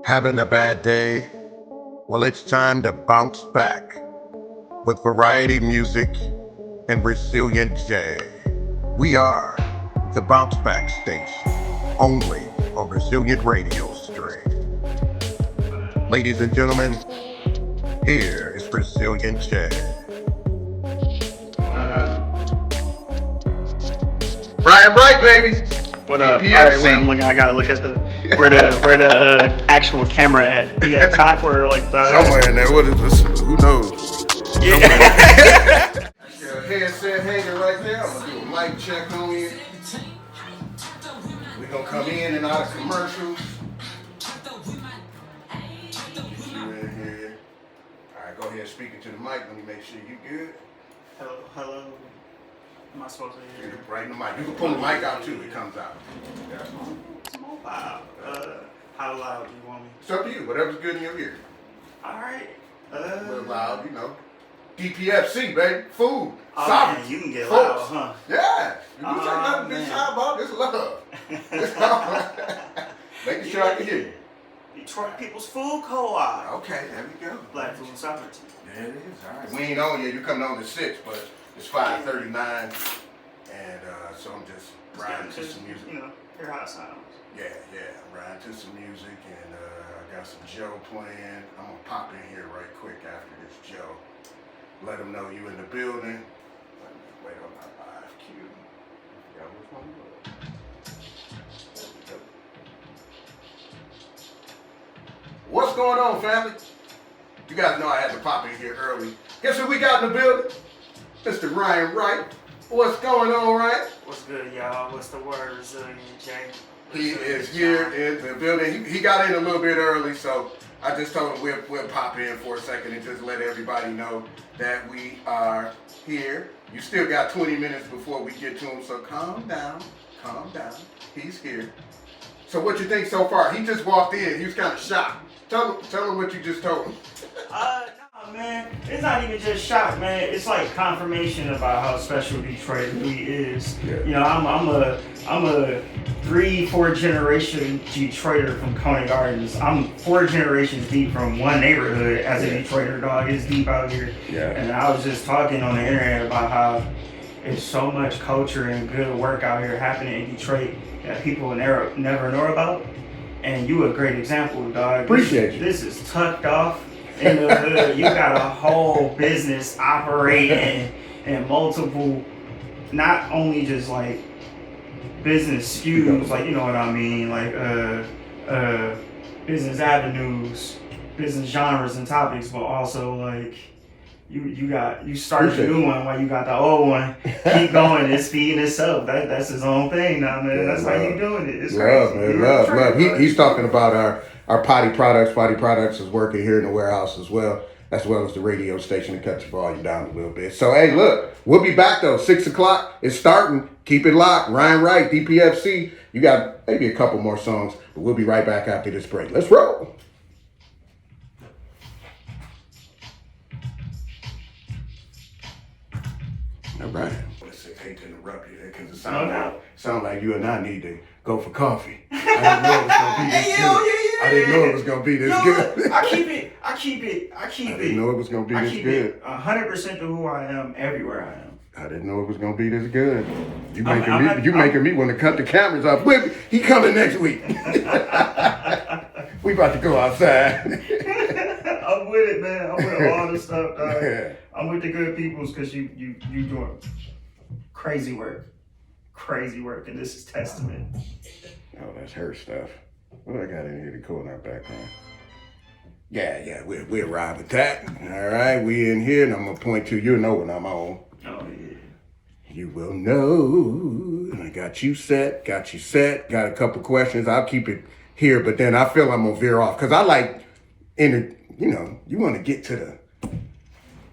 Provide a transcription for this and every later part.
Having a bad day? Well, it's time to bounce back with variety music and resilient jazz. We are the Bounce Back Station, only on Resilient Radio Stream. Ladies and gentlemen, here is Resilient Jazz. Ryan Wright, baby. What up? BTS. All right, wait, I gotta look at where the actual camera at. You got top or like the Somewhere in there. What is this? Who knows? Yeah. That's your headset hanging right there. I'm gonna do a mic check on you. We're gonna come in and out of commercials. You in here. Alright, go ahead and speak into the mic. Let me make sure you good. Hello. Am I supposed to hear? Right in the mic. You can pull the mic out too, it comes out. Yeah. Wow. How loud do you want me? It's up to you, whatever's good in your ear. All right. A little loud, you know. DPFC, baby. Food. Oh, sovereignty. man, you can get folks. loud, huh? Yeah. You Oh, can say nothing man. this time about this love. Making sure I can hear you. Detroit People's Food Co-op. Okay, there we go. Black food sovereignty. There it is. All right. We ain't on yet. You coming on at 6, but it's 5:39, and so I'm just riding to some music. You know, hear how it sounds. Yeah, I'm riding to some music, and I got some Joe playing. I'm gonna pop in here right quick after this Joe. Let them know you in the building. Let me wait on my live cue. Yeah, which one was? There we go. What's going on, family? You guys know I had to pop in here early. Guess who we got in the building? Mr. Ryan Wright. What's going on, Ryan? What's good, y'all? What's the word, Resilient Jay? He is here in the building. He got in a little bit early, so I just told him we'll pop in for a second and just let everybody know that we are here. You still got 20 minutes before we get to him, so calm down. He's here. So what you think so far? He just walked in. He was kind of shocked. Tell him what you just told him. No, man. It's not even just shock, man. It's like confirmation about how special Detroit really is. Yeah. You know, I'm a 3-4 generation Detroiter from Coney Gardens. I'm 4 generations deep from one neighborhood as a Detroiter, dog. It's deep out here. Yeah. And I was just talking on the internet about how there's so much culture and good work out here happening in Detroit that people never know about. And you a great example, dog. Appreciate you. This is tucked off in the hood. You got a whole business operating and multiple, not only just like business SKUs, like you know what I mean, like business avenues, business genres and topics, but also like you started a new one while you got the old one. Keep going, it's feeding itself. That's his own thing now, man. Yeah, that's how you doing it. It's love, crazy. man, love. He's talking about our potty products. Potty products is working here in the warehouse as well as the radio station to cut the volume down a little bit. So hey, look, we'll be back though. 6 o'clock. It's starting. Keep it locked. Ryan Wright, DPFC. You got maybe a couple more songs, but we'll be right back after this break. Let's roll. All right. I hate to interrupt you there because it sound like you and I need to go for coffee. I didn't know it was gonna be this good. I keep it. I didn't know it was gonna be this good. 100% to who I am everywhere I am. I didn't know it was gonna be this good. You making me want to cut the cameras off. He coming next week. We about to go outside. I'm with it, man. I'm with all this stuff, dog. Yeah. I'm with the good peoples because you doing crazy work, and this is testament. Oh, that's her stuff. What I got in here to go in our background? Yeah, we arrived at that. All right, we in here, and I'm gonna point to you. Know when I'm on. Oh yeah. You will know. I got you set. Got a couple questions. I'll keep it here, but then I feel I'm gonna veer off because I like, you want to get to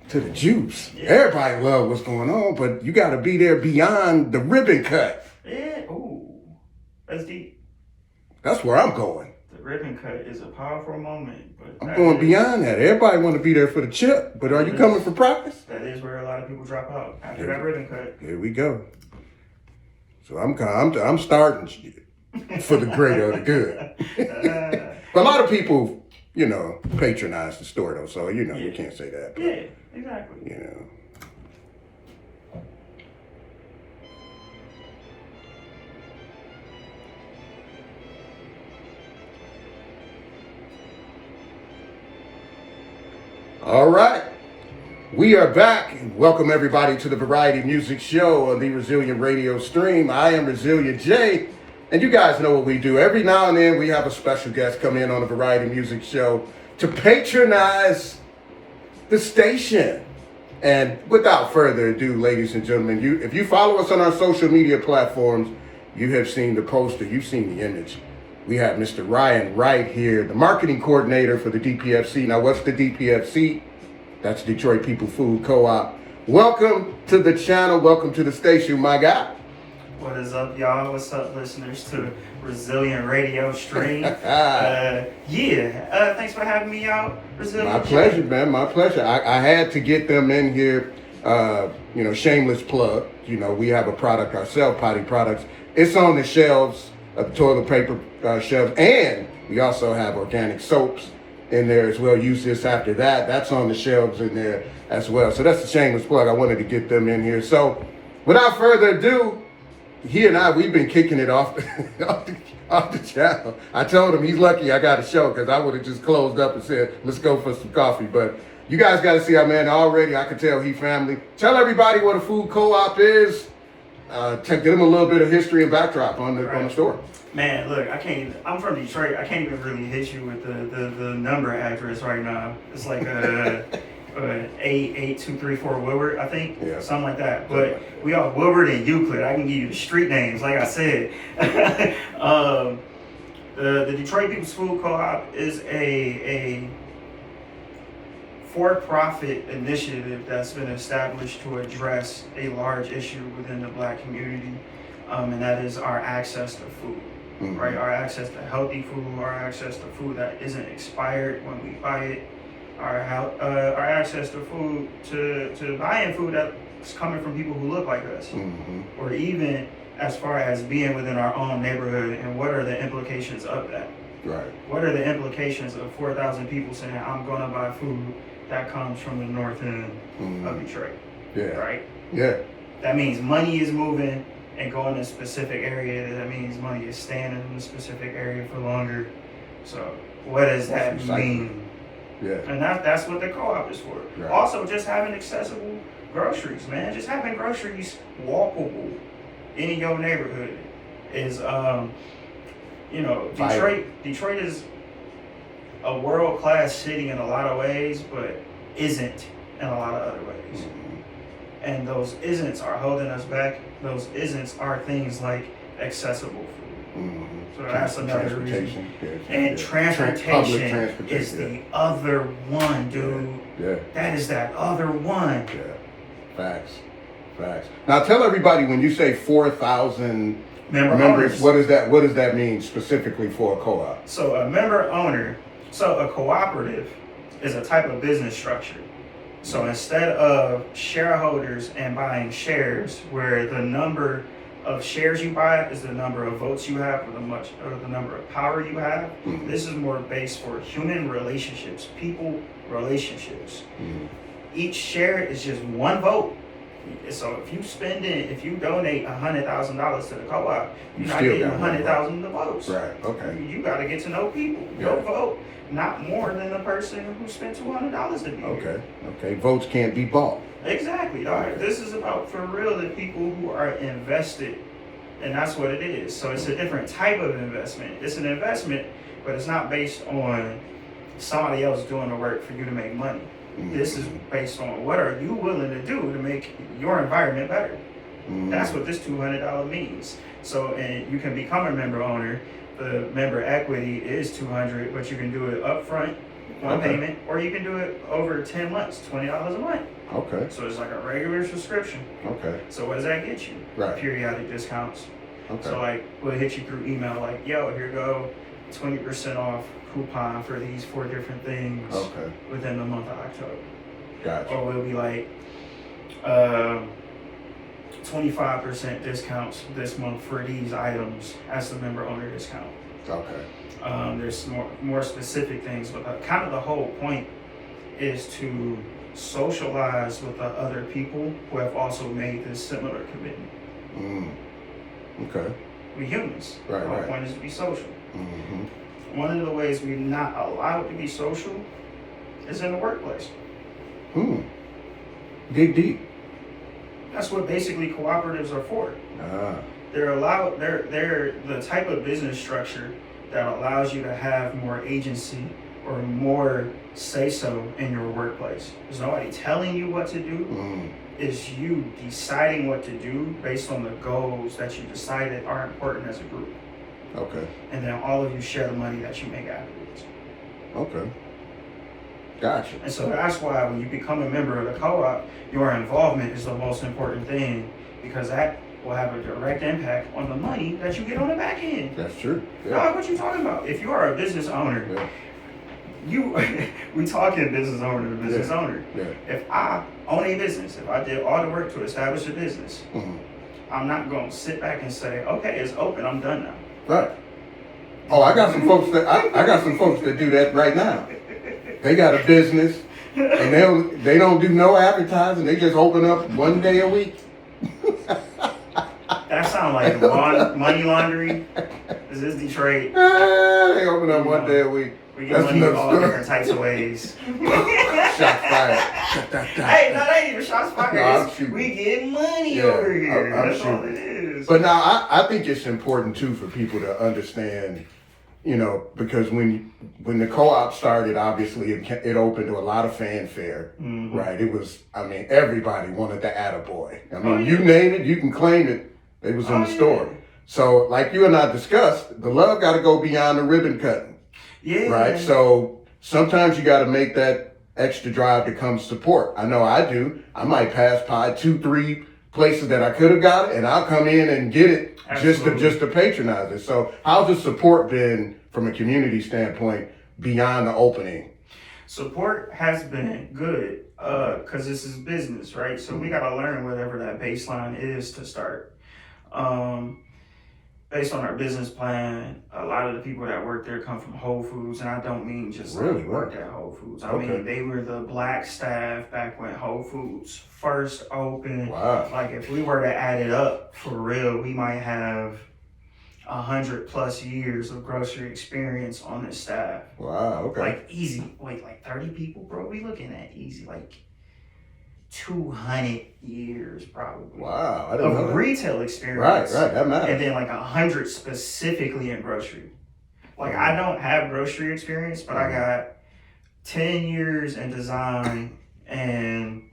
the juice. Yeah. Everybody love what's going on, but you got to be there beyond the ribbon cut. Yeah. Ooh, that's deep. That's where I'm going. The ribbon cut is a powerful moment, but I'm going beyond that. Everybody want to be there for the chip, but are you coming for practice? That is where a lot of people drop out after that ribbon cut. Here we go. So I'm starting for the greater of the good. But a lot of people, patronize the store though, so you can't say that. But, yeah, exactly. All right. We are back. Welcome everybody to the Variety Music Show on the Resilient Radio Stream. I am Resilient J, and you guys know what we do. Every now and then we have a special guest come in on the Variety Music Show to patronize the station. And without further ado, ladies and gentlemen, if you follow us on our social media platforms, you have seen the poster, you've seen the image. We have Mr. Ryan Wright here, the marketing coordinator for the DPFC. Now, what's the DPFC? That's Detroit People Food Co-op. Welcome to the channel. Welcome to the station, my guy. What is up, y'all? What's up, listeners to Resilient Radio Stream? Thanks for having me out. Resilient. My pleasure, man. My pleasure. I had to get them in here. Shameless plug. We have a product ourselves, Potty Products. It's on the shelves of the toilet paper shelves, and we also have organic soaps in there as well. Use this after that. That's on the shelves in there as well. So that's a shameless plug. I wanted to get them in here. So without further ado, he and I, we've been kicking it off the channel. I told him he's lucky I got a show because I would have just closed up and said, let's go for some coffee. But you guys got to see our man already. I can tell he family. Tell everybody what a food co-op is. Give them a little bit of history and backdrop on the store. Man, look, I'm from Detroit. I can't even really hit you with the number address right now. It's like 88234 Woodward, I think. Yeah. Something like that. But we are Woodward and Euclid. I can give you the street names, like I said. The Detroit People's Food Co-op is a for-profit initiative that's been established to address a large issue within the Black community, and that is our access to food. Mm-hmm. Right, our access to healthy food, our access to food that isn't expired when we buy it, our access to food to buying food that's coming from people who look like us, mm-hmm. or even as far as being within our own neighborhood, and what are the implications of that? Right. What are the implications of 4,000 people saying, I'm going to buy food that comes from the north end mm-hmm. of Detroit? Yeah. Right? Yeah. That means money is moving and going to a specific area. That means money is staying in a specific area for longer. So what does that mean? Yeah. And that's what the co-op is for. Right. Also, just having accessible groceries, man. Just having groceries walkable in your neighborhood is, Detroit is a world-class city in a lot of ways, but isn't in a lot of other ways. Mm-hmm. And those isn'ts are holding us back. Those isn'ts are things like accessible food. Mm-hmm. So that's another reason. And transportation is the other one, dude. Yeah. That is that other one. Yeah. Facts. Now tell everybody, when you say 4,000 members, what does that mean specifically for a co-op? So a member owner, a cooperative is a type of business structure. So instead of shareholders and buying shares, where the number of shares you buy is the number of votes you have, or the number of power you have, mm-hmm. This is more based for human relationships, people relationships. Mm-hmm. Each share is just one vote. So if you donate $100,000 to the co-op, you're not getting 100,000 votes. Right. Okay. You got to get to know people. Go vote. Not more than the person who spent $200 to be here. Okay. Votes can't be bought. Exactly. All right. This is about, for real, the people who are invested, and that's what it is. So it's a different type of investment. It's an investment, but it's not based on somebody else doing the work for you to make money. Mm-hmm. This is based on what are you willing to do to make your environment better. Mm-hmm. That's what this $200 means. So, and you can become a member owner. The member equity is $200, but you can do it upfront, one payment, or you can do it over 10 months, $20 a month. Okay. So it's like a regular subscription. Okay. So what does that get you? Right. Periodic discounts. Okay. So like we'll hit you through email like, yo, here you go, 20% off coupon for these 4 different things within the month of October. Gotcha. Or we'll be like 25% discounts this month for these items as the member owner discount. Okay. There's more specific things, but kind of the whole point is to socialize with the other people who have also made this similar commitment. Okay. We humans. Right, The whole right. point is to be social. Mm-hmm. One of the ways we're not allowed to be social is in the workplace. Dig deep. That's what basically cooperatives are for. Ah. They're the type of business structure that allows you to have more agency or more say-so in your workplace. There's nobody telling you what to do. It's you deciding what to do based on the goals that you decided are important as a group. Okay. And then all of you share the money that you make afterwards. Okay. Gotcha. And so that's why when you become a member of the co-op, your involvement is the most important thing, because that will have a direct impact on the money that you get on the back end. That's true. Dog, what you talking about? If you are a business owner, we talking business owner to business owner. Yeah. If I own a business, if I did all the work to establish a business, I'm not going to sit back and say, okay, it's open, I'm done now. Right. Oh, I got some folks that I got some folks that do that right now. They got a business and they don't do no advertising. They just open up one day a week. That sounds like money laundering. This is Detroit. They open up one day a week. We get money all different types of ways. Shots fired. Hey, no, that ain't even shots fired. No, we get money over here. That's all it is. But now I think it's important too for people to understand, because when the co-op started, obviously it opened to a lot of fanfare, right? It was, everybody wanted the attaboy. You name it, you can claim it. They was in the store. So like you and I discussed, the love got to go beyond the ribbon cutting. Yeah. Right. So sometimes you got to make that extra drive to come support. I know I do. I might pass by 2-3 places that I could have got it, and I'll come in and get it just to patronize it. So how's the support been from a community standpoint beyond the opening? Support has been good because this is business, right? So we got to learn whatever that baseline is to start. Based on our business plan, a lot of the people that work there come from Whole Foods, and I don't mean just really worked at Whole Foods. I mean, they were the black staff back when Whole Foods first opened. Wow. Like if we were to add it up for real, we might have 100+ years of grocery experience on this staff. Wow, okay. Like easy, like 30 people, bro. We looking at easy, like 200 years probably. Wow, I didn't know that. Retail experience. Right, that matters. And then like 100 specifically in grocery. Like I don't have grocery experience, but I got 10 years in design and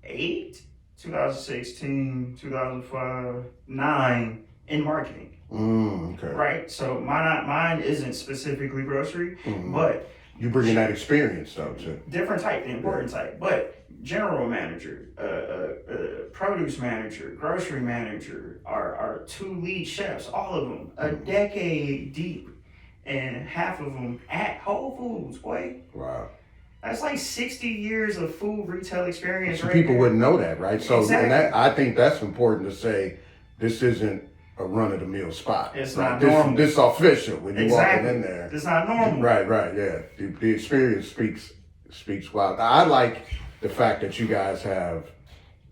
2016, 2005, 9 in marketing. Okay. Right? So mine isn't specifically grocery, but you bringing that experience though too. Different type, the important type. But general manager, produce manager, grocery manager, our 2 lead chefs, all of them, a decade deep, and half of them at Whole Foods, boy. Wow. That's like 60 years of food retail experience. So people wouldn't know that, right? So exactly. And I think that's important to say. This isn't a run-of-the-mill spot. It's right? not normal. This official when you walking in there. It's not normal. Right, yeah. The experience speaks wild. I like the fact that you guys have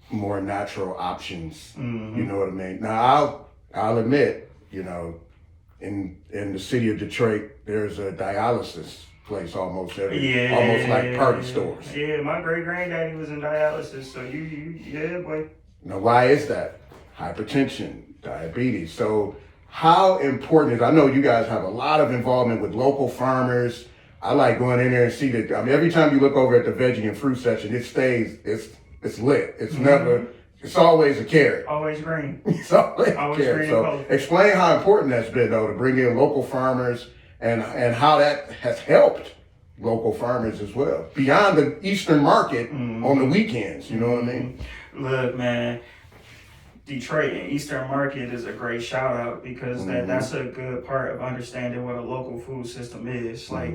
more natural options. You know what I mean? Now I'll admit, in the city of Detroit, there's a dialysis place almost like party stores. Yeah, my great granddaddy was in dialysis, so yeah, boy. Now why is that? Hypertension, diabetes. So how important is, I know you guys have a lot of involvement with local farmers. I like going in there and see that, every time you look over at the veggie and fruit section, it's lit. It's never, it's always a carrot. Always green. It's always a carrot. Green. So explain how important that's been though, to bring in local farmers and how that has helped local farmers as well. Beyond the Eastern market on the weekends, you know what I mean? Look, man. Detroit and Eastern Market is a great shout out because that's a good part of understanding what a local food system is. Like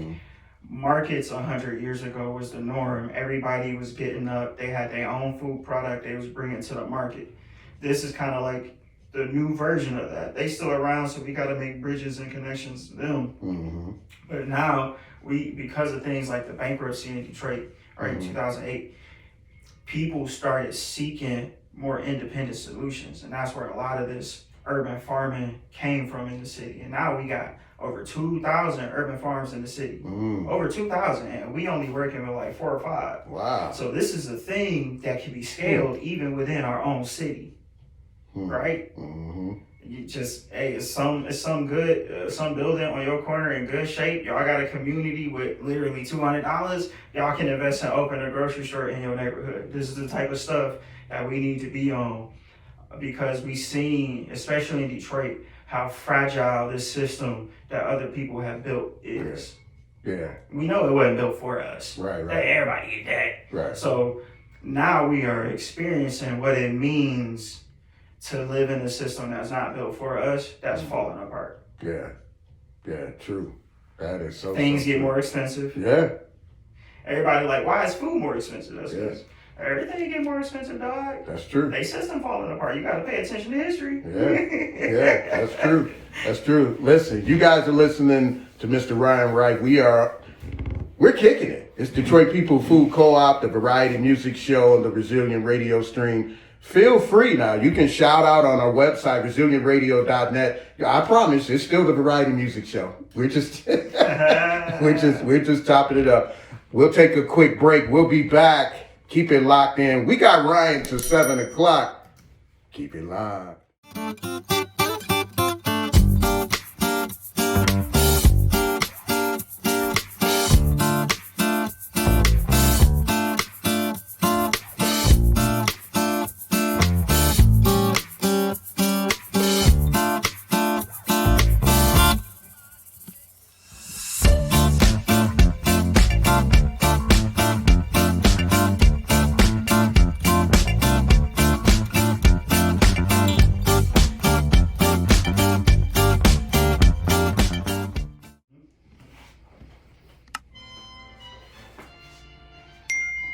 markets 100 years ago was the norm. Everybody was getting up. They had their own food product they was bringing to the market. This is kind of like the new version of that. They still around, so we got to make bridges and connections to them. Mm-hmm. But now because of things like the bankruptcy in Detroit, right, in 2008, people started seeking more independent solutions, and that's where a lot of this urban farming came from in the city. And now we got over 2,000 urban farms in the city. Over 2,000, and we only working with like 4 or 5. Wow. So this is a thing that can be scaled even within our own city, right? You just, hey, it's some good, some building on your corner in good shape. Y'all got a community with literally $200. Y'all can invest and open a grocery store in your neighborhood. This is the type of stuff that we need to be on, because we seen, especially in Detroit, how fragile this system that other people have built is. Yeah. We know it wasn't built for us. Right. Hey, everybody get that. Right. So now we are experiencing what it means to live in a system that's not built for us, that's falling apart. Yeah. Yeah, true. That is so Things get true. more expensive. Yeah. Everybody like, why is food more expensive? That's because everything get more expensive, dog. That's true. They system falling apart. You got to pay attention to history. Yeah, that's true. That's true. Listen, you guys are listening to Mr. Ryan Wright. We're kicking it. It's Detroit People Food Co-op, the variety music show on the Resilient Radio stream. Feel free now. You can shout out on our website, resilientradio.net. I promise it's still the variety music show. We're just we're just topping it up. We'll take a quick break. We'll be back. Keep it locked in. We got Ryan till 7 o'clock. Keep it locked.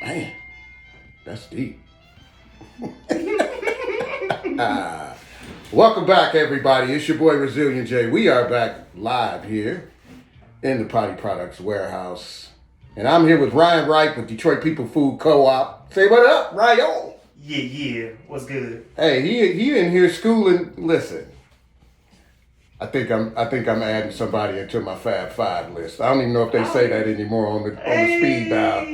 Man, that's deep. Welcome back, everybody. It's your boy Resilient J. We are back live here in the Potty Products Warehouse. And I'm here with Ryan Wright with Detroit People Food Co-op. Say what up, Ryan? Yeah. What's good? Hey, he in here schooling. Listen, I think I'm adding somebody into my Fab Five list. I don't even know if they say that anymore on the speed dial.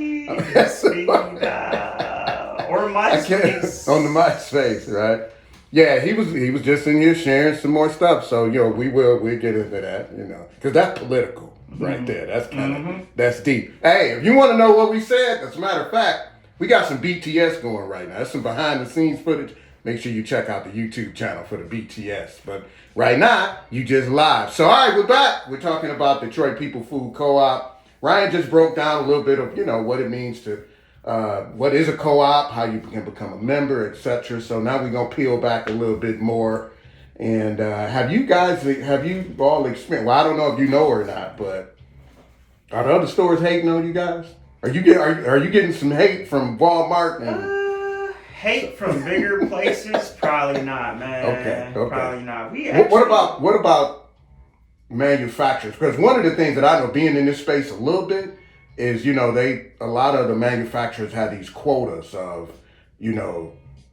Speed dial. Or MySpace. On the MySpace, right? Yeah, he was just in here sharing some more stuff. So we'll get into that, because that's political right there. That's kind of that's deep. Hey, if you want to know what we said, as a matter of fact, we got some BTS going right now. That's some behind the scenes footage. Make sure you check out the YouTube channel for the BTS. But right now, you just live. So all right, we're back. We're talking about Detroit People Food Co-op. Ryan just broke down a little bit of what it means to. What is a co-op, how you can become a member, etc. So now we're going to peel back a little bit more. And have you all experienced, well, I don't know if you know or not, but are the other stores hating on you guys? Are you getting some hate from Walmart? Hate from bigger places? Probably not, man. Okay. Probably not. What about manufacturers? Because one of the things that I know, being in this space a little bit, is a lot of the manufacturers have these quotas of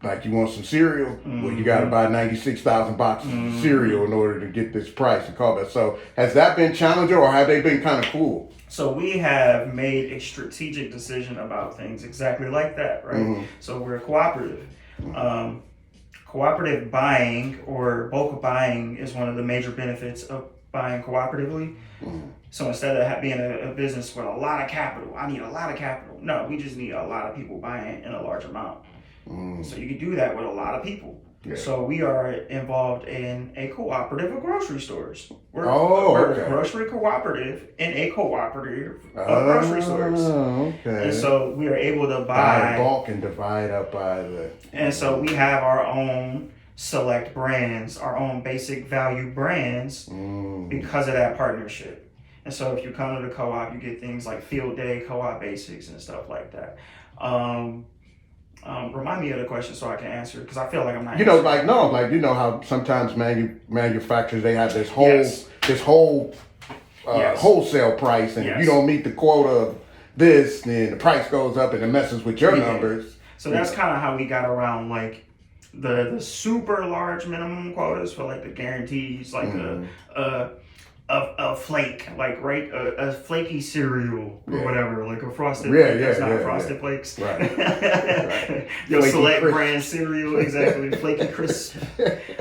like you want some cereal, well you got to buy 96,000 boxes of cereal in order to get this price and call that. So has that been challenging, or have they been kind of cool? So we have made a strategic decision about things exactly like that, right? So we're a cooperative. Cooperative buying or bulk buying is one of the major benefits of buying cooperatively. So instead of being a business with a lot of capital, I need a lot of capital. No, we just need a lot of people buying in a large amount. So you can do that with a lot of people. Yeah. So we are involved in a cooperative of grocery stores. We're a grocery cooperative in a cooperative of grocery stores. Okay. And so we are able to buy bulk and divide up by the. And so we have our own select brands, our own basic value brands because of that partnership. And so if you come to the co-op, you get things like field day, co-op basics and stuff like that. Remind me of the question so I can answer because I feel like I'm not. You know, like no, like you know how sometimes manufacturers they have this whole Yes. wholesale price, and if you don't meet the quota of this, then the price goes up and it messes with your numbers. So that's kind of how we got around like the super large minimum quotas for like the guarantees, like a flake, like a flaky cereal or whatever, like a frosted flake that's not frosted flakes. Right. Your Flaky select crisp. brand cereal, exactly. Flaky crisp.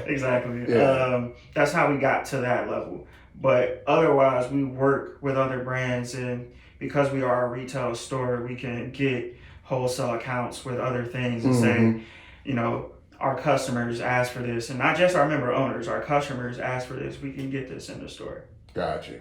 Exactly. Yeah. That's how we got to that level. But otherwise, we work with other brands, and because we are a retail store, we can get wholesale accounts with other things and say, you know, our customers ask for this, and not just our member owners, our customers ask for this, we can get this in the store. Got you.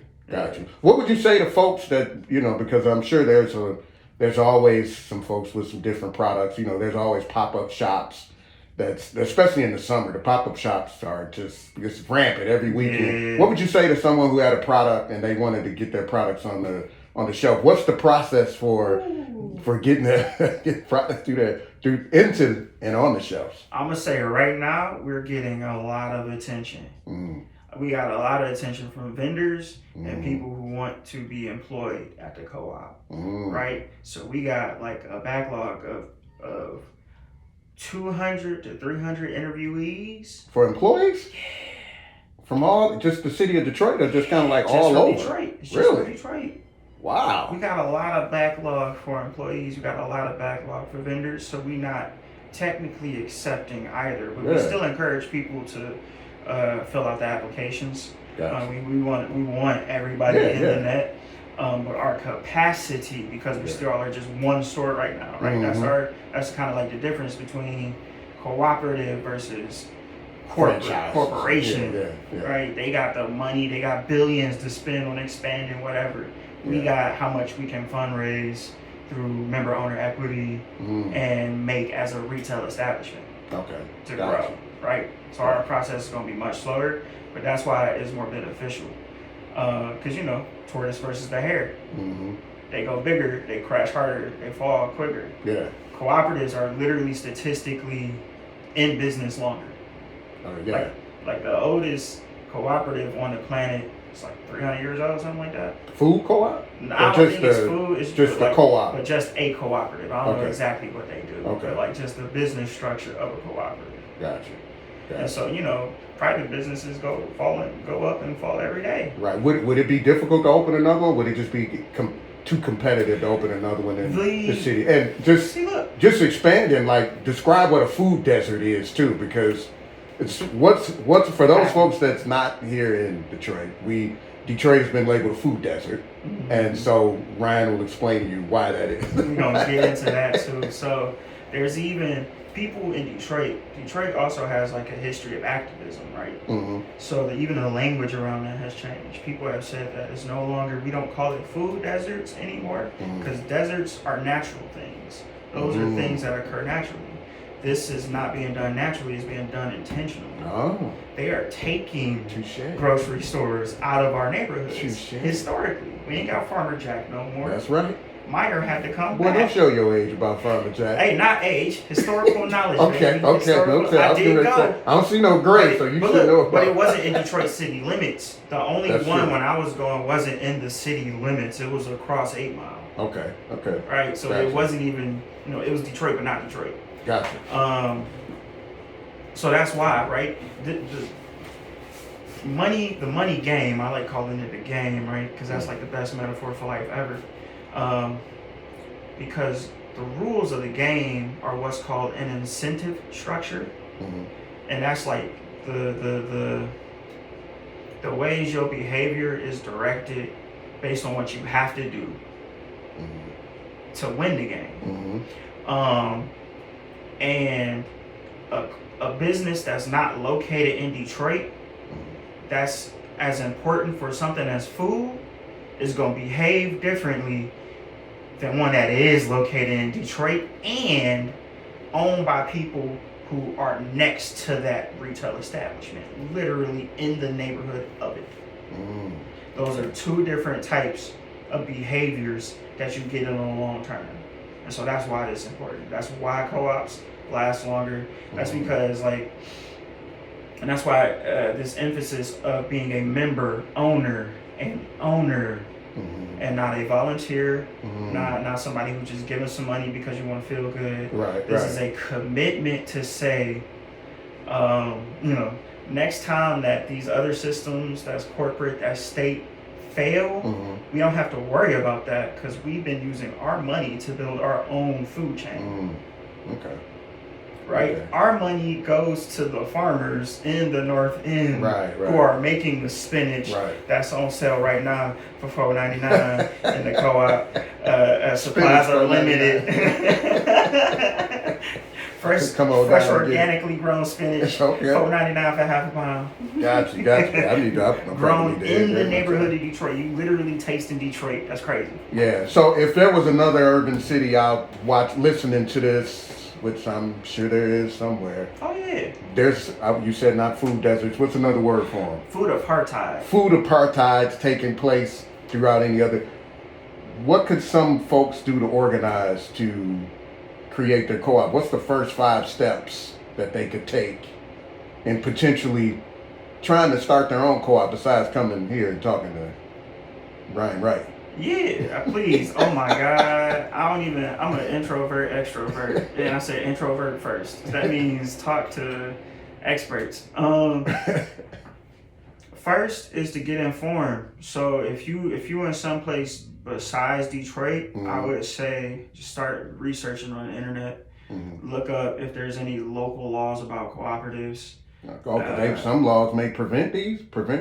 What would you say to folks that, you know, because I'm sure there's always some folks with some different products, you know, there's always pop-up shops that's, especially in the summer, the pop-up shops are just rampant every weekend. Yeah. What would you say to someone who had a product and they wanted to get their products on the shelf? What's the process for getting get products into and on the shelves? I'm gonna say right now we're getting a lot of attention. We got a lot of attention from vendors and people who want to be employed at the co-op, right? So we got like a backlog of 200 to 300 interviewees. For employees? Yeah. From all, just the city of Detroit, or just kind of like all over? Detroit. It's just really? for Detroit. Wow. We got a lot of backlog for employees. We got a lot of backlog for vendors. So we're not technically accepting either. But we still encourage people to fill out the applications. Gotcha. We want everybody in the net. But our capacity, because we still are just one store right now, right? That's kind of like the difference between cooperative versus corporation, right? They got the money, they got billions to spend on expanding whatever. We got how much we can fundraise through member owner equity and make as a retail establishment to grow, right? So our process is going to be much slower, but that's why it's more beneficial. Because, you know, tortoise versus the hare. They go bigger, they crash harder, they fall quicker. Yeah. Cooperatives are literally statistically in business longer. Like the oldest cooperative on the planet is like 300 years old, something like that. Food co-op? No, I don't think it's food. It's just like, the co-op. But just a cooperative. I don't know exactly what they do. Okay. But like just the business structure of a cooperative. Gotcha. And so, you know, private businesses go up and fall every day. Right. Would it be difficult to open another one? Would it just be too competitive to open another one in the city? And just expanding, like describe what a food desert is too, because it's what's for those folks that's not here in Detroit. Detroit has been labeled a food desert, and so Ryan will explain to you why that is. We're gonna get into that too. So there's even people in Detroit. Detroit also has like a history of activism, right? So even the language around that has changed. People have said that it's no longer, we don't call it food deserts anymore, because deserts are natural things. Those are things that occur naturally. This is not being done naturally, it's being done intentionally. They are taking grocery stores out of our neighborhoods. Historically. We ain't got Farmer Jack no more. That's right. Meyer had to come Boy, back. don't show your age about Farmer Jack. Hey, not age, historical knowledge. Okay. No, I did go. I don't see no gray, so you should know about. But it wasn't in Detroit city limits. The only one when I was going wasn't in the city limits. It was across 8 Mile. Okay. Right, so it wasn't even, you know, it was Detroit, but not Detroit. Gotcha. So that's why, right? The money game. I like calling it the game, right? Because that's like the best metaphor for life ever. Because the rules of the game are what's called an incentive structure, and that's like the ways your behavior is directed based on what you have to do to win the game. And a business that's not located in Detroit, that's as important for something as food, is going to behave differently than one that is located in Detroit and owned by people who are next to that retail establishment, literally in the neighborhood of it. Those are two different types of behaviors that you get in the long term. And so that's why it's important. That's why co-ops last longer. That's because and that's why this emphasis of being a member, owner, and not a volunteer, not somebody who just giving some money because you want to feel good. This is a commitment to say, next time that these other systems, that's corporate, that's state, fail, we don't have to worry about that because we've been using our money to build our own food chain. Okay. Right? Okay. Our money goes to the farmers in the North End who are making the spinach that's on sale right now for $4.99 in the co-op. Supplies are limited. Fresh organically grown spinach, $4.99 for half a pound. Gotcha. I need to grown in the neighborhood of Detroit. You literally taste in Detroit. That's crazy. Yeah. So if there was another urban city out listening to this, which I'm sure there is somewhere. Oh yeah. There's you said not food deserts. What's another word for them? Food apartheid. Food apartheid's taking place throughout any other. What could some folks do to organize to create their co-op? What's the first 5 steps that they could take in potentially trying to start their own co-op besides coming here and talking to Ryan Wright? Yeah, please. Oh my God. I'm an introvert, extrovert. And I said introvert first. That means talk to experts. First is to get informed. So if you're in some place besides Detroit, I would say just start researching on the internet. Look up if there's any local laws about cooperatives. Some laws may prevent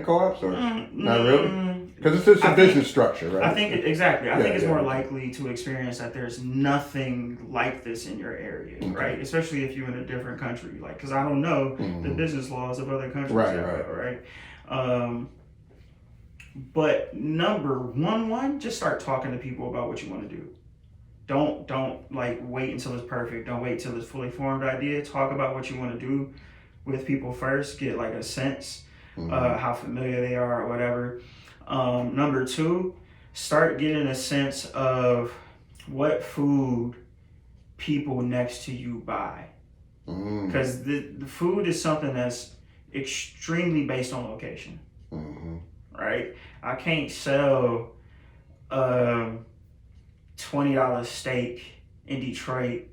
co-ops, or not really? Because it's a business structure, right? I think it's more likely to experience that there's nothing like this in your area, right? Especially if you're in a different country, because I don't know the business laws of other countries, right? But number one, just start talking to people about what you want to do. Don't wait until it's perfect. Don't wait till it's fully formed idea. Talk about what you want to do with people first. Get a sense how familiar they are or whatever. Number 2, start getting a sense of what food people next to you buy. Because the food is something that's extremely based on location. Right? I can't sell $20 steak in Detroit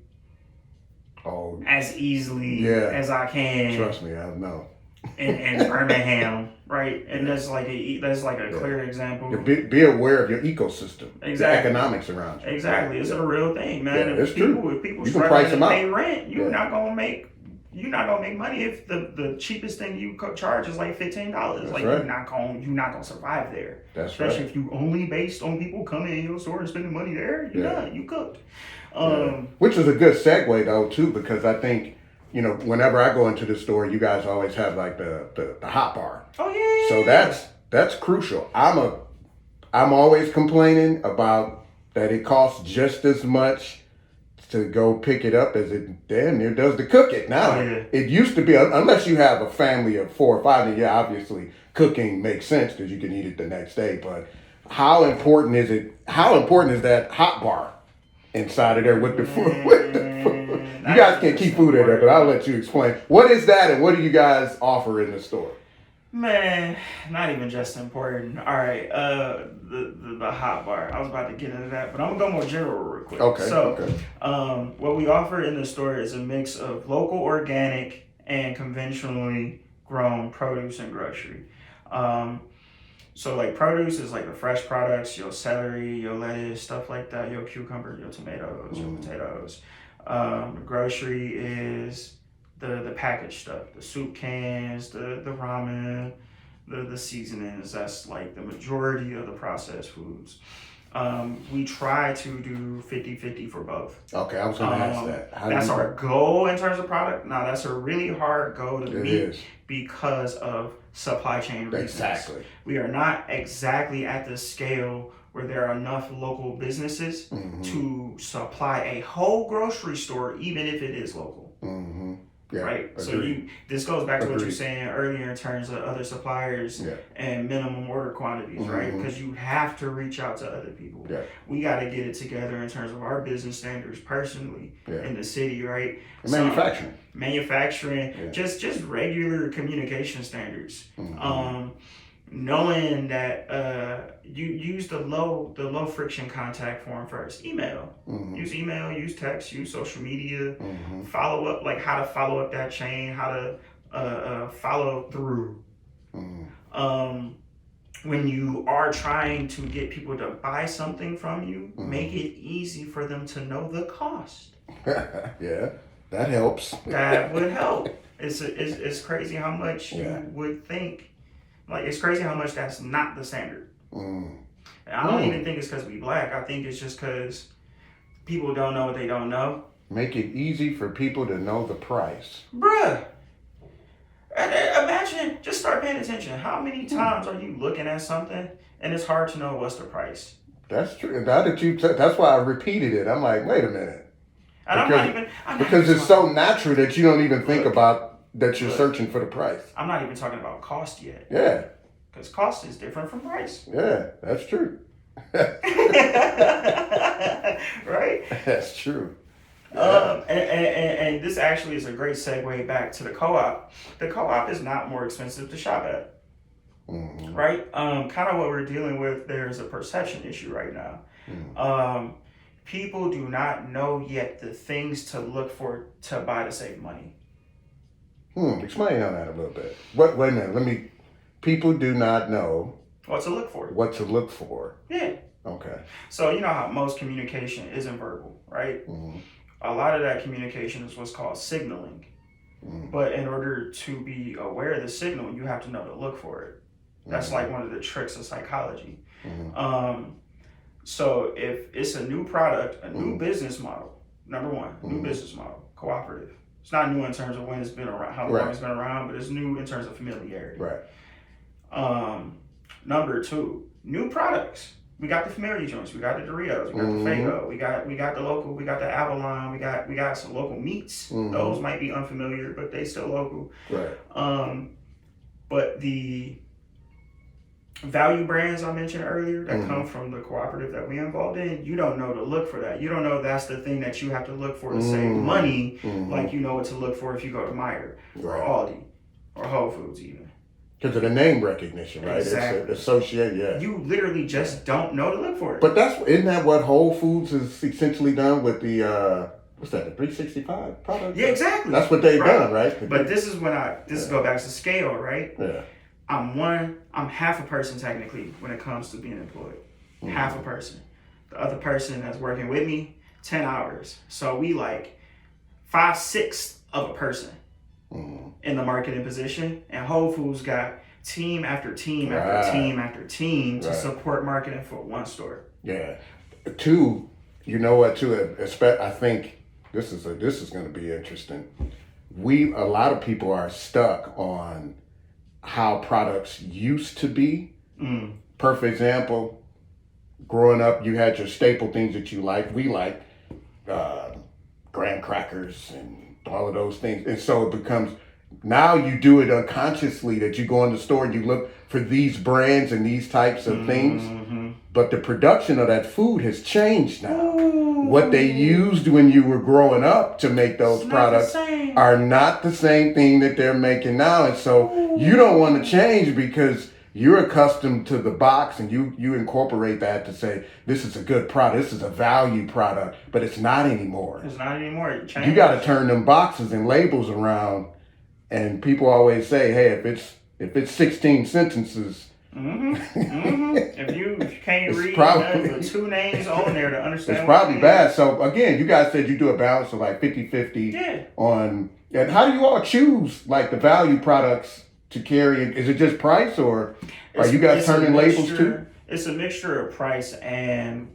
as easily as I can. Trust me, I know. in Birmingham, right? And that's like a clear example. Be aware of your ecosystem, exactly. The economics around you. Exactly, it's a real thing, man. Yeah, it's true. If people you can price them to out. pay rent, you're not gonna make money if the cheapest thing you charge is like $15. That's you're not gonna survive there. That's especially if you only based on people coming in your store and spending money there. You're done. You cooked. Which is a good segue though too, because I think, whenever I go into the store, you guys always have the hot bar. Oh yeah. So that's crucial. I'm always complaining about that it costs just as much to go pick it up as it damn near does to cook it. Now, It used to be, unless you have a family of 4 or 5, and obviously cooking makes sense because you can eat it the next day. But how important is it? How important is that hot bar inside of there with the food? You guys can't keep food in there, but I'll let you explain. What is that, and what do you guys offer in the store? Man, not even just important. All right, the hot bar. I was about to get into that, but I'm gonna go more general real quick. Okay. What we offer in the store is a mix of local, organic, and conventionally grown produce and grocery. So produce is the fresh products, your celery, your lettuce, stuff like that, your cucumber, your tomatoes, your potatoes. The grocery is the packaged stuff, the soup cans, the ramen, the seasonings. That's the majority of the processed foods. We try to do 50-50 for both. Okay, I was going to ask that. That's our goal in terms of product. Now, that's a really hard goal to meet because of supply chain reasons. Exactly. We are not exactly at the scale where there are enough local businesses to supply a whole grocery store, even if it is local. Yeah, right? So agreed. this goes back to what you were Agreed. saying earlier in terms of other suppliers Yeah. and minimum order quantities, right? Mhm. Because you have to reach out to other people. Yeah. We got to get it together in terms of our business standards personally in the city, right? And manufacturing. Yeah. just regular communication standards. Mhm. Knowing that you use the low friction contact form first. Email. Mhm. Use email, use text, use social media. Mhm. Follow up, like how to follow up that chain, how to follow through. Mhm. When you are trying to get people to buy something from you, Mhm. make it easy for them to know the cost. Yeah, that helps. That would help. It's crazy how much you would think. Like, it's crazy how much that's not the standard. And I don't even think it's because we black. I think it's just because people don't know what they don't know. Make it easy for people to know the price. Bruh. Imagine, just start paying attention. How many times are you looking at something and it's hard to know what's the price? That's true. Now that that's why I repeated it. I'm like, wait a minute. And because it's so natural that you don't even think about that you're searching for the price. I'm not even talking about cost yet. Yeah. Because cost is different from price. Yeah, that's true. Right? That's true. Yeah. And this actually is a great segue back to the co-op. The co-op is not more expensive to shop at. Mm-hmm. Right? Kind of what we're dealing with, there's a perception issue right now. Mm-hmm. People do not know yet the things to look for to buy to save money. Explain on that a little bit. Wait a minute. People do not know what to look for. What to look for. Yeah. Okay. So you know how most communication isn't verbal, right? Mm-hmm. A lot of that communication is what's called signaling. Mm-hmm. But in order to be aware of the signal, you have to know to look for it. That's mm-hmm. like one of the tricks of psychology. Mm-hmm. So if it's a new product, a new mm-hmm. business model, number one, mm-hmm. new business model, cooperative. It's not new in terms of when it's been around, how long it's been around, but it's new in terms of familiarity. Right. Number two, new products. We got the familiar joints. We got the Doritos. We got mm-hmm. the Faygo. We got the local. We got the Avalon. We got some local meats. Mm-hmm. Those might be unfamiliar, but they still local. Right. But the value brands I mentioned earlier that mm-hmm. come from the cooperative that we involved in, you don't know to look for that. You don't know that's the thing that you have to look for to save money, mm-hmm. like you know what to look for if you go to Meijer or Aldi or Whole Foods even. Because of the name recognition, right? Exactly. It's associated, yeah. You literally just don't know to look for it. But isn't that what Whole Foods has essentially done with the what's that, the 365 product? Yeah, exactly. That's what they've done, right? But this is when go back to scale, right? Yeah. I'm half a person technically when it comes to being employed. Mm-hmm. Half a person. The other person that's working with me, 10 hours. So we like 5/6 of a person mm-hmm. in the marketing position. And Whole Foods got team after team after team after team to support marketing for one store. Yeah. Two, you know what, too, I think this is going to be interesting. A lot of people are stuck on how products used to be. Perfect example, growing up, you had your staple things that you like. We like graham crackers and all of those things. And so it becomes, now you do it unconsciously that you go in the store and you look for these brands and these types of things. But the production of that food has changed now. Ooh. What they used when you were growing up to make those products are not the same thing that they're making now. And so you don't want to change because you're accustomed to the box and you incorporate that to say, this is a good product, this is a value product, but it's not anymore. It's not anymore. It changed. You got to turn them boxes and labels around. And people always say, hey, if it's 16 sentences, If you can't read none but two names on there to understand, it's probably bad. So again, you guys said you do a balance of like 50-50 on. And how do you all choose like the value products to carry? Is it just price, or are you guys turning labels too? It's a mixture of price and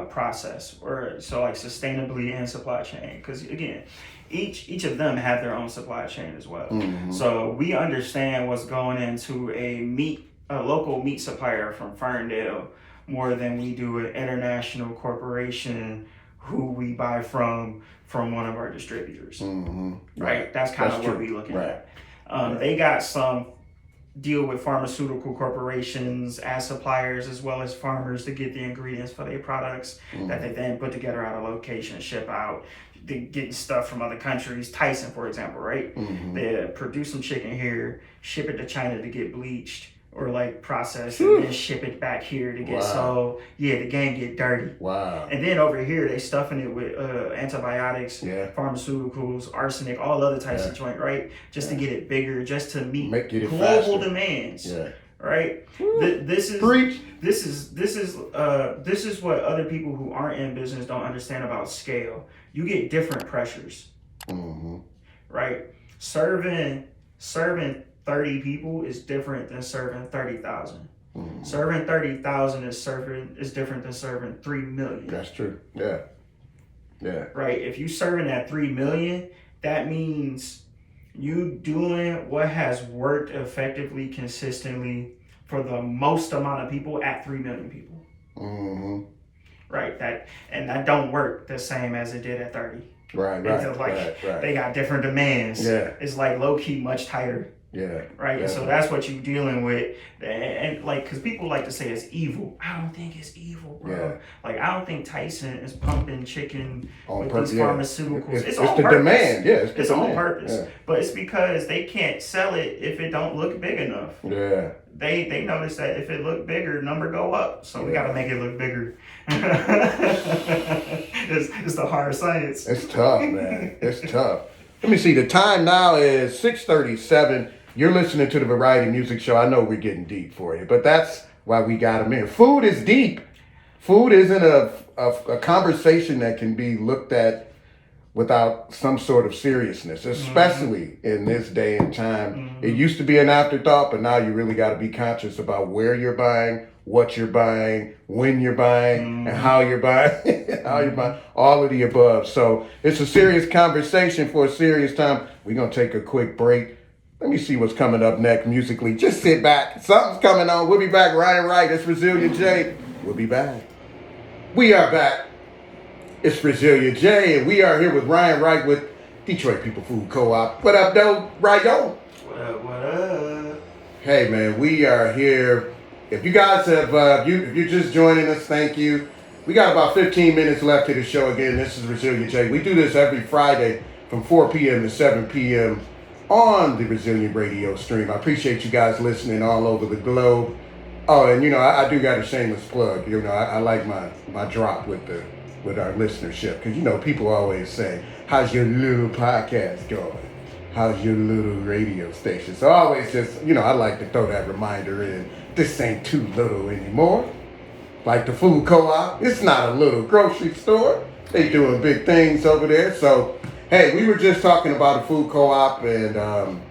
process, or so like sustainably and supply chain. Because again, each of them have their own supply chain as well. Mm-hmm. So we understand what's going into a local meat supplier from Ferndale more than we do an international corporation who we buy from one of our distributors. Mm-hmm. Right? That's kind of what we're looking at. They got some deal with pharmaceutical corporations as suppliers as well as farmers to get the ingredients for their products that they then put together at a location, ship out. They getting stuff from other countries. Tyson, for example, right? They produce some chicken here, ship it to China to get bleached or like processed, and then ship it back here to get sold. Yeah, the game get dirty. Wow. And then over here, they stuffing it with antibiotics, pharmaceuticals, arsenic, all other types of joint, right? Just to get it bigger, just to meet global demands. Yeah. Right. This is what other people who aren't in business don't understand about scale. You get different pressures. Right. Serving 30 people is different than serving 30,000. Serving 30,000 is different than serving 3 million. That's true. Yeah. Yeah. Right. If you serving at 3 million, that means you doing what has worked effectively, consistently for the most amount of people at 3 million people. Right. That don't work the same as it did at 30. Right. They got different demands. Yeah. It's like low key much tighter. Yeah. Right. And so that's what you're dealing with. And like, because people like to say it's evil. I don't think it's evil, bro. Yeah. Like, I don't think Tyson is pumping chicken with these pharmaceuticals. It's on the purpose. Demand. Yeah. It's on purpose. Yeah. But it's because they can't sell it if it don't look big enough. Yeah. They notice that if it look bigger, number go up. So we got to make it look bigger. It's the hard science. It's tough, man. It's tough. Let me see. The time now is 6:37. You're listening to the Variety Music Show. I know we're getting deep for you, but that's why we got them in. Food is deep. Food isn't a conversation that can be looked at without some sort of seriousness, especially in this day and time. It used to be an afterthought, but now you really got to be conscious about where you're buying, what you're buying, when you're buying, and how you're buying, all of the above. So it's a serious conversation for a serious time. We're going to take a quick break. Let me see what's coming up next musically. Just sit back. Something's coming on. We'll be back. Ryan Wright. It's Resilient J. We'll be back. We are back. It's Resilient J, and we are here with Ryan Wright with Detroit People Food Co-op. What up, though, Ryan? What up? Hey, man, we are here. If you guys have, if you're just joining us, thank you. We got about 15 minutes left to the show again. This is Resilient J. We do this every Friday from 4 p.m. to 7 p.m. on the Resilient Radio stream. I appreciate you guys listening all over the globe. Oh, and I do got a shameless plug. I like my drop with our listenership, because people always say, how's your little podcast going? How's your little radio station? So I always just, I like to throw that reminder in. This ain't too little anymore. Like the food co-op, it's not a little grocery store. They doing big things over there. So, hey, we were just talking about a food co-op and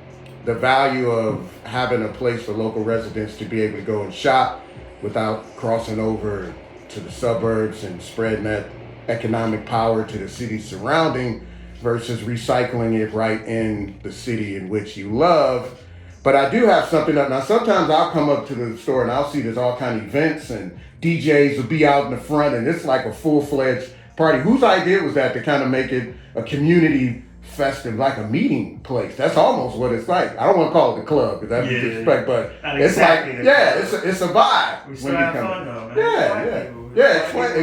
the value of having a place for local residents to be able to go and shop without crossing over to the suburbs and spreading that economic power to the cities surrounding versus recycling it right in the city in which you love. But I do have something up. Now, sometimes I'll come up to the store and I'll see there's all kind of events and DJs will be out in the front and it's like a full-fledged party. Whose idea was that to kind of make it a community festive, like a meeting place? That's almost what it's like. I don't want to call it the club because that's disrespect, but it's exactly like, it's a vibe. We still have fun though, man.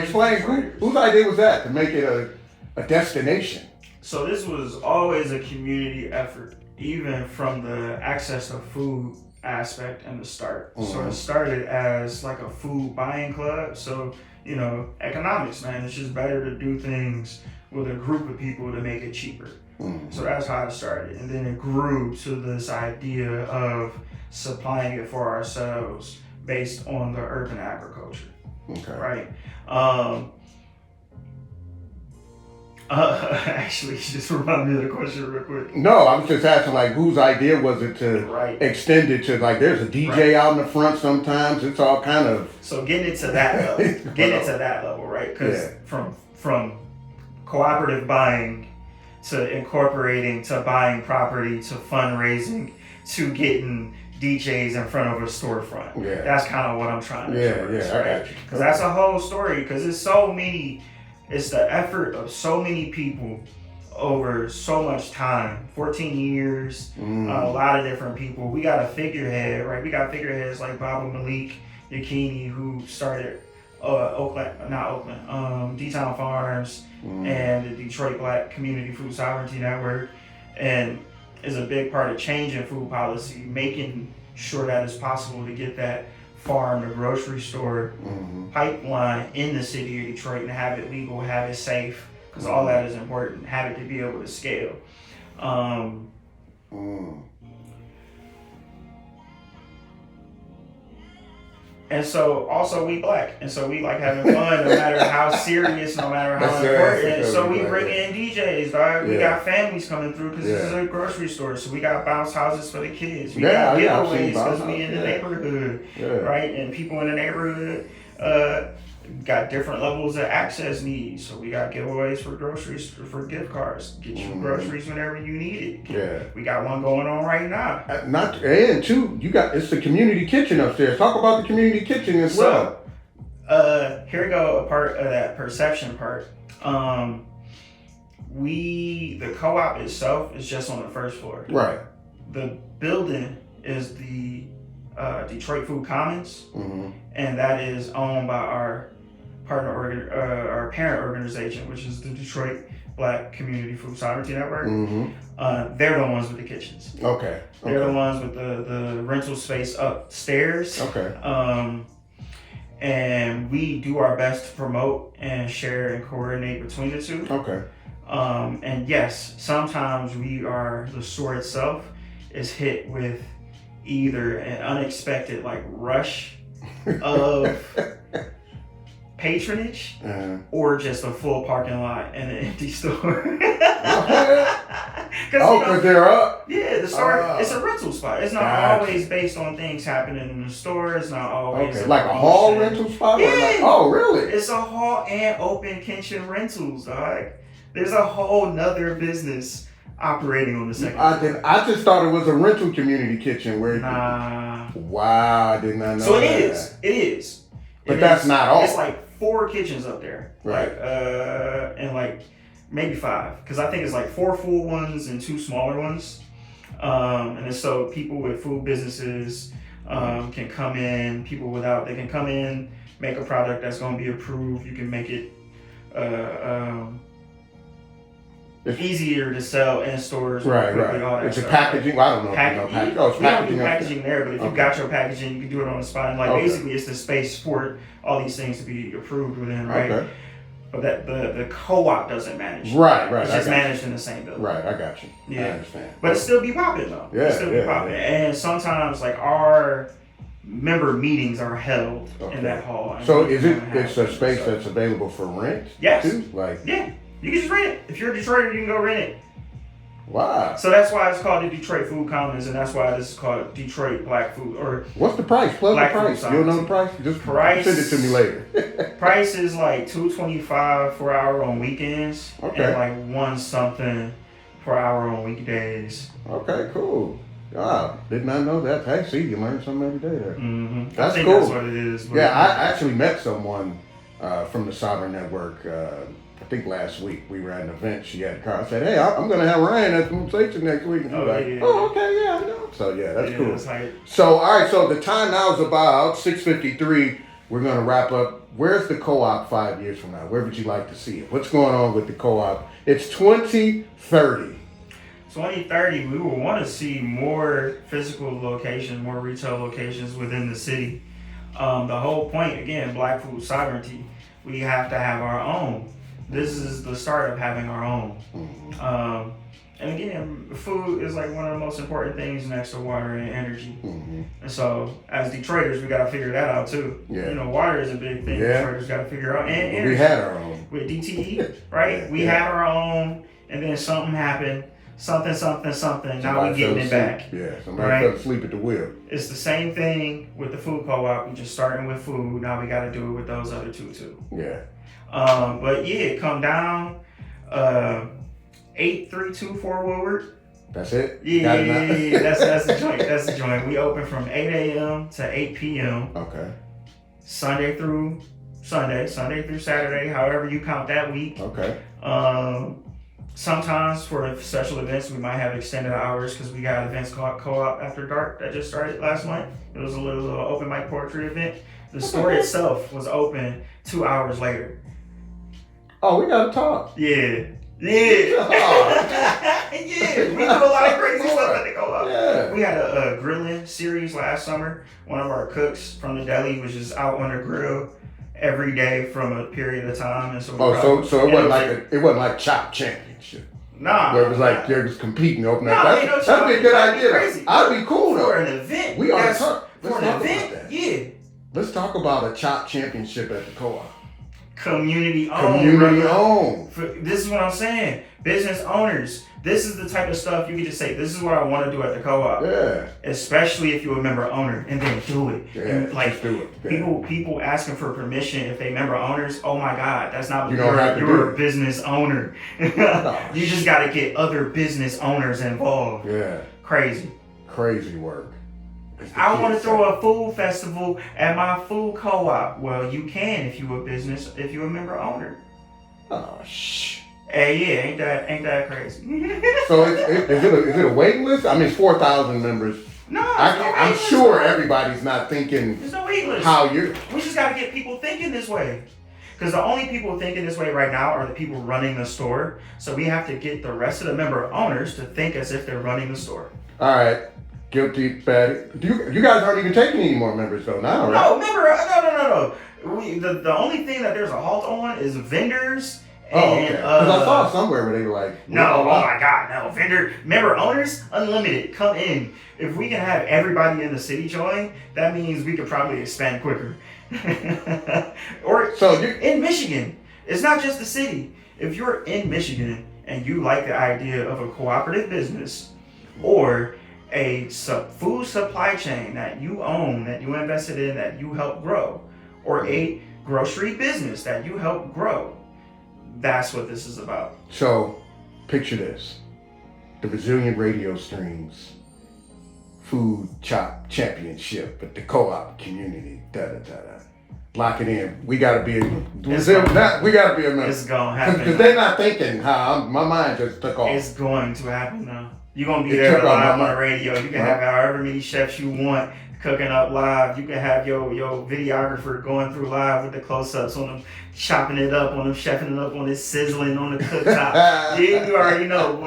Explain whose idea was that to make it a destination? So this was always a community effort, even from the access of food aspect in the start. So it started as like a food buying club. So, economics, man, it's just better to do things with a group of people to make it cheaper. So that's how it started. And then it grew to this idea of supplying it for ourselves based on the urban agriculture. Okay. Right? Actually, just remind me of the question real quick. No, I was just asking, like, whose idea was it to extend it to, like, there's a DJ out in the front sometimes. It's all kind of... So getting it to that level, right? Because from cooperative buying to incorporating to buying property to fundraising to getting DJs in front of a storefront. Yeah. That's kind of what I'm trying to show. Right? Because that's a whole story, because there's so many it's the effort of so many people over so much time, 14 years, a lot of different people. We got a figurehead, right? We got figureheads like Baba Malik Yakini, who started D-Town Farms and the Detroit Black Community Food Sovereignty Network, and is a big part of changing food policy, making sure that it's possible to get that farm to grocery store pipeline in the city of Detroit and have it legal, have it safe, because all that is important, have it to be able to scale. And so also we black, and so we like having fun no matter how serious, no matter how important. So we bring in DJs, dog. We got families coming through because this is a grocery store. So we got bounce houses for the kids. We got giveaways because we in the neighborhood, right? And people in the neighborhood got different levels of access needs. So we got giveaways for groceries, for gift cards. Get you groceries whenever you need it. We got one going on right now. And two, it's the community kitchen upstairs. Talk about the community kitchen as well. Here we go, a part of that perception part. The co-op itself is just on the first floor. Right. The building is the Detroit Food Commons, and that is owned by our our parent organization, which is the Detroit Black Community Food Sovereignty Network. They're the ones with the kitchens. Okay. They're the ones with the rental space upstairs. Okay. And we do our best to promote and share and coordinate between the two. Okay. And yes, sometimes the store itself is hit with either an unexpected rush of patronage or just a full parking lot and an empty store. Because they're up. Yeah, the store, it's a rental spot. It's not always based on things happening in the store. It's not always like a hall rental spot? Yeah. Oh, really? It's a hall and open kitchen rentals, dog. There's a whole nother business operating on the second floor. I just thought it was a rental community kitchen where wow, I did not know so that. It is. But that's not all. It's like 4 kitchens up there. Right. And maybe 5. Because I think it's 4 full ones and 2 smaller ones. And so people with food businesses can come in. People without, they can come in, make a product that's going to be approved. You can make it easier to sell in stores. Right. All that it's stuff, a packaging. I don't know. Packaging. It's we don't packaging. do packaging there, but if you got your packaging, you can do it on the spot. And basically, it's the space for all these things to be approved within, right? Okay. But that the co-op doesn't manage. Right. It's just managed in the same building. Right, I got you. Yeah. I understand. But it still be popping though. Yeah. It still be popping. And sometimes our member meetings are held in that hall. So it's a space that's available for rent? Yes. Too? Yeah. You can just rent it. If you're a Detroiter, you can go rent it. Wow. So that's why it's called the Detroit Food Commons, and that's why this is called Detroit Black Food. Or what's the price? Plug Black the price. You'll know the price? Just send it to me later. Price is $225 per hour on weekends. Okay. And $1 something per hour on weekdays. Okay, cool. Wow, did not know that. Hey, see, you learn something every day there. That's I think cool. That's what it is. Yeah, I actually met someone from the Sovereign Network. I think last week we were at an event. She had a car. I said, "Hey, I'm going to have Ryan at the station next week." And "Oh, okay, yeah, I know." So yeah, that's cool. That's hype. So all right, so the time now is about 6:53. We're going to wrap up. Where's the co-op 5 years from now? Where would you like to see it? What's going on with the co-op? It's 2030. 2030, we will want to see more physical locations, more retail locations within the city. The whole point, again, Black food sovereignty. We have to have our own. This is the start of having our own. And again, food is one of the most important things next to water and energy. And so, as Detroiters, we got to figure that out too. Yeah. Water is a big thing. Detroiters got to figure out. And energy. We had our own. With DTE, right? We had our own, and then something happened. Something. Now we're getting it back. Yeah, somebody fell asleep at the wheel. It's the same thing with the food co-op. We're just starting with food. Now we got to do it with those other two too. Yeah. But yeah, come down. 8324 Woodward. That's it? Yeah, that's the joint. That's the joint. We open from 8 a.m. to 8 p.m. Okay. Sunday through Sunday through Saturday, however you count that week. Okay. Sometimes for special events, we might have extended hours because we got events called Co-op After Dark that just started last month. It was a little open mic poetry event. The store itself was open 2 hours later. Oh, we gotta talk. Yeah. Yeah. Yeah. We do a lot of crazy stuff at the Co-op. Yeah. We had a grilling series last summer. One of our cooks from the deli was just out on the grill every day from a period of time. And so so it wasn't like Chop Championship. Nah. Where it was like they was competing, open up. Nah, That'd be a good idea. Crazy. I'd be cool though. For an event. We ought to talk. For an event, yeah. Let's talk about a Chop Championship at the Co-op. Community owned. Community owned. This is what I'm saying. Business owners. This is the type of stuff you can just say, this is what I want to do at the Co-op. Yeah. Especially if you're a member owner, and then do it. Yeah. And like just do it. Yeah. People asking for permission if they member owners. Oh my God, that's not what you're a business owner. You just got to get other business owners involved. Yeah. Crazy work. I want to throw a food festival at my food co-op. Well, you can if you're a member owner. Oh shh. Hey, yeah, ain't that crazy? So is it a waiting list? I mean, it's 4,000 members. No, I'm sure everybody's not thinking. There's no waiting list. How you? We just gotta get people thinking this way. Because the only people thinking this way right now are the people running the store. So we have to get the rest of the member owners to think as if they're running the store. All right. Guilty, bad. You guys aren't even taking any more members though now, right? No. The only thing that there's a halt on is vendors. Okay. Because I saw somewhere where they were like, no, oh my God, no. Member owners, unlimited, come in. If we can have everybody in the city join, that means we could probably expand quicker. In Michigan, it's not just the city. If you're in Michigan and you like the idea of a cooperative business or a food supply chain that you own, that you invested in, that you help grow, or a grocery business that you help grow, that's what this is about. So, picture this. The Brazilian radio streams food chop championship at the co-op community. Lock it in. We gotta be a member. It's gonna happen. Because they're not thinking how my mind just took off. It's going to happen now. You're gonna be there live on the radio. You can have however many chefs you want cooking up live. You can have your videographer going through live with the close-ups on them, chopping it up on them, chefing it up on it, sizzling on the cooktop. Yeah, you already know.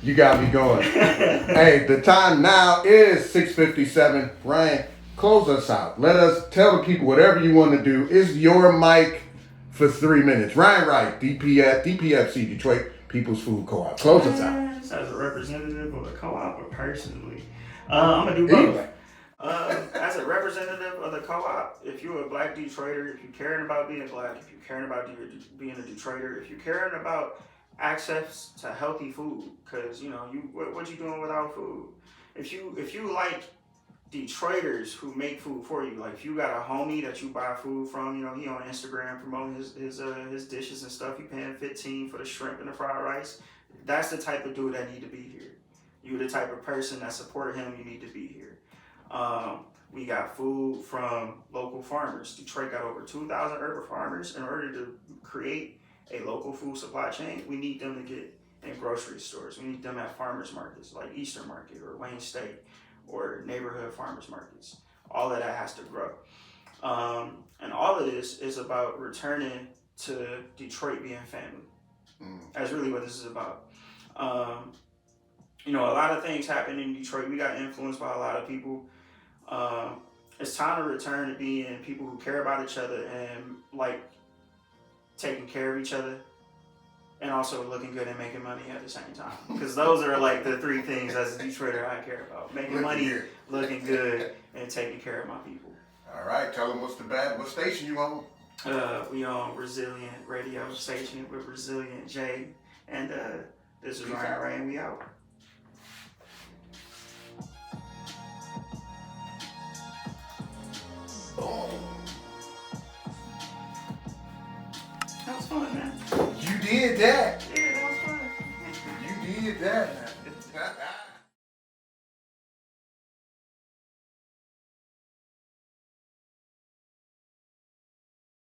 You got me going. Hey, the time now is 6:57. Ryan, close us out. Let us tell the people whatever you want to do. Is your mic for 3 minutes. Ryan Wright, DPFC, Detroit People's Food Co-op. Close us out. As a representative of the co-op or personally? I'm gonna do both. As a representative of the co-op, if you're a black Detroiter, if you're caring about being black, if you're caring about being a Detroiter, if you're caring about access to healthy food, because what you doing without food? If you like Detroiters who make food for you, like if you got a homie that you buy food from, he on Instagram promoting his dishes and stuff, you paying $15 for the shrimp and the fried rice. That's the type of dude that need to be here. You're the type of person that support him, you need to be here. We got food from local farmers. Detroit got over 2,000 urban farmers. In order to create a local food supply chain, we need them to get in grocery stores. We need them at farmers markets like Eastern Market or Wayne State or neighborhood farmers markets. All of that has to grow. And all of this is about returning to Detroit being family. That's really what this is about. A lot of things happen in Detroit. We got influenced by a lot of people. It's time to return to being people who care about each other and like taking care of each other and also looking good and making money at the same time. Because those are like the three things as a Detroiter I care about. Making money, looking good, and taking care of my people. All right, tell them what station you on? We on Resilient Radio Station with Resilient J. And this is Ryan Wright, and we out. Boom. That was fun, man. You did that. Yeah, that was fun. You did that.